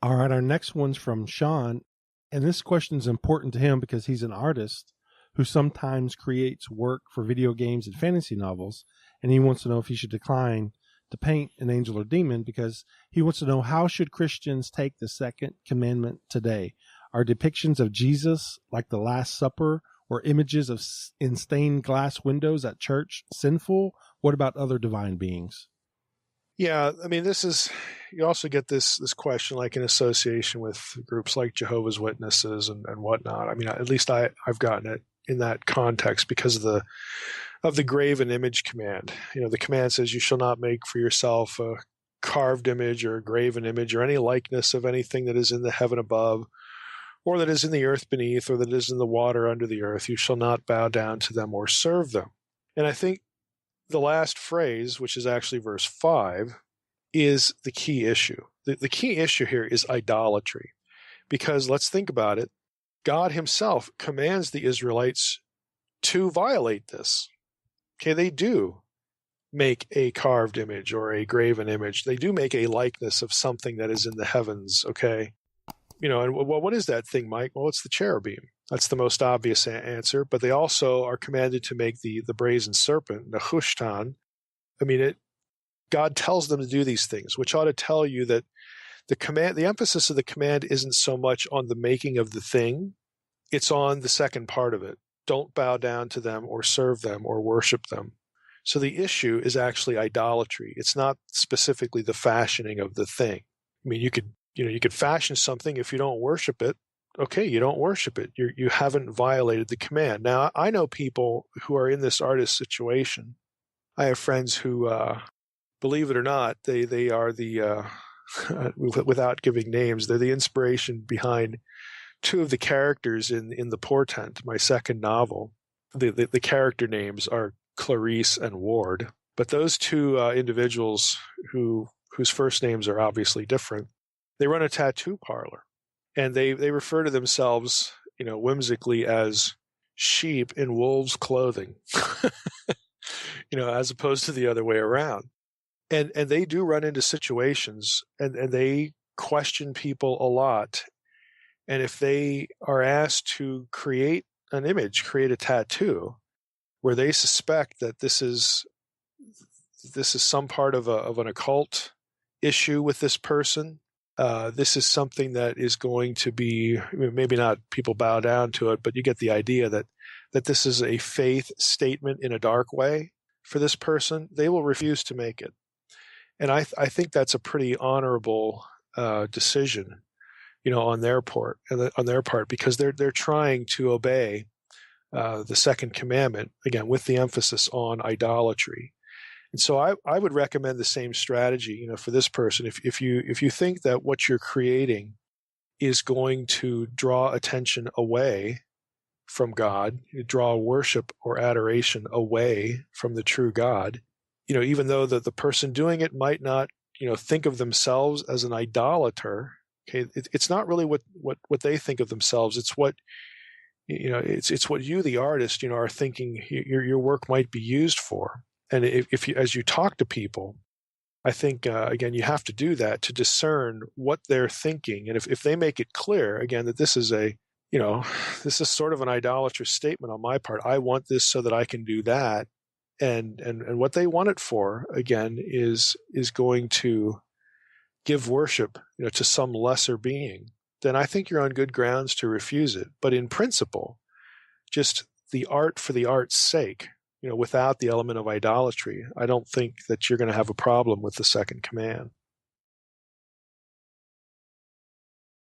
All right, our next one's from Sean, and this question is important to him because he's an artist who sometimes creates work for video games and fantasy novels, and he wants to know if he should decline to paint an angel or demon because he wants to know, how should Christians take the second commandment today? Are depictions of Jesus, like the Last Supper, or images of in stained glass windows at church sinful? What about other divine beings? Yeah, I mean, you also get this question like in association with groups like Jehovah's Witnesses and whatnot. I mean, at least I've gotten it in that context because of the graven image command. The command says you shall not make for yourself a carved image or a graven image or any likeness of anything that is in the heaven above or that is in the earth beneath or that is in the water under the earth. You shall not bow down to them or serve them. And I think the last phrase, which is actually verse 5, is the key issue. The key issue here is idolatry. Because let's think about it. God himself commands the Israelites to violate this. Okay, they do make a carved image or a graven image. They do make a likeness of something that is in the heavens, okay? And what is that thing, Mike? Well, it's the cherubim. That's the most obvious answer. But they also are commanded to make the brazen serpent, the Hushtan. I mean, God tells them to do these things, which ought to tell you that the emphasis of the command isn't so much on the making of the thing, it's on the second part of it. Don't bow down to them or serve them or worship them. So the issue is actually idolatry. It's not specifically the fashioning of the thing. I mean, you could fashion something. If you don't worship it, okay, you don't worship it. You haven't violated the command. Now, I know people who are in this artist situation. I have friends who, believe it or not, they are the, without giving names, they're the inspiration behind two of the characters in The Portent, my second novel. The character names are Clarice and Ward. But those two individuals whose first names are obviously different, they run a tattoo parlor, and they refer to themselves, whimsically as sheep in wolves' clothing, as opposed to the other way around. And they do run into situations, and they question people a lot. And if they are asked to create an image, create a tattoo, where they suspect that this is some part of an occult issue with this person, this is something that is going to be, maybe not people bow down to it, but you get the idea that this is a faith statement in a dark way for this person, they will refuse to make it. And I think that's a pretty honorable decision, on their part, because they're trying to obey the second commandment, again, with the emphasis on idolatry. And so I would recommend the same strategy, for this person. If you think that what you're creating is going to draw attention away from God, draw worship or adoration away from the true God, even though the person doing it might not, think of themselves as an idolater. Okay, it's not really what they think of themselves. It's what it's what you, the artist, are thinking your work might be used for. And if you, as you talk to people, I think again you have to do that to discern what they're thinking. And if they make it clear again that this is this is sort of an idolatrous statement on my part. I want this so that I can do that. And what they want it for, again, is going to give worship, to some lesser being, then I think you're on good grounds to refuse it. But in principle, just the art for the art's sake, without the element of idolatry, I don't think that you're going to have a problem with the second command.